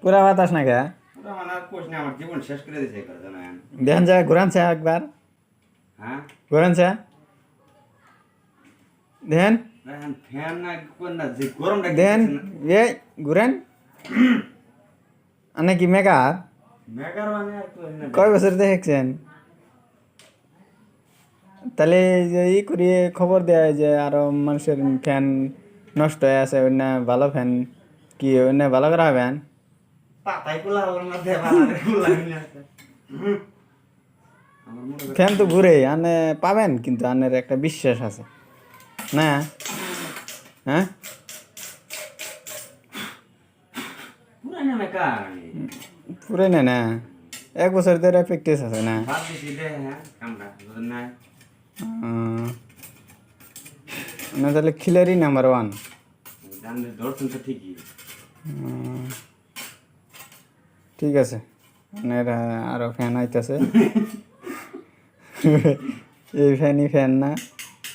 পুরা বাতাস না কে ওরা মানে আর কোষ না আমার জীবন শেষ করে দিয়েছে করে জানেন দেখেন যায় ঘুরানছে একবার হ্যাঁ ঘুরানছে দেখেন দেখেন ফ্যান না কোন না যে গরমটা দেখেন এ ঘুরেন আনে কি মেকার মেগার মানে আর কোন না কয় বছর দেখেছেন তাহলে যে ই করি খবর দেয় যে আরো মানুষের ফ্যান নষ্ট হয়ে আছে অন্য ভালো ফ্যান কি অন্য ভালো করা হবেন পাতাই কুলা ওর মধ্যে বানারে কুলা নিয়ে আছে আমার মনে হয় ফ্যান তো ঘুরে আনে পাবেন কিন্তু আনের একটা বিশ্বাস আছে না হ্যাঁ পুরা না মেকার পুরে না এক বছর ধরে প্র্যাকটিস আছে না বাদ দিছি দে হ্যাঁ কামটা বুঝেন না না তাহলে খিলারি নাম্বার 1 জানলে ধরছেন তো ঠিকই ঠিক আছে আপনার আরো ফ্যান আইতেছে এই ফ্যানই ফ্যান না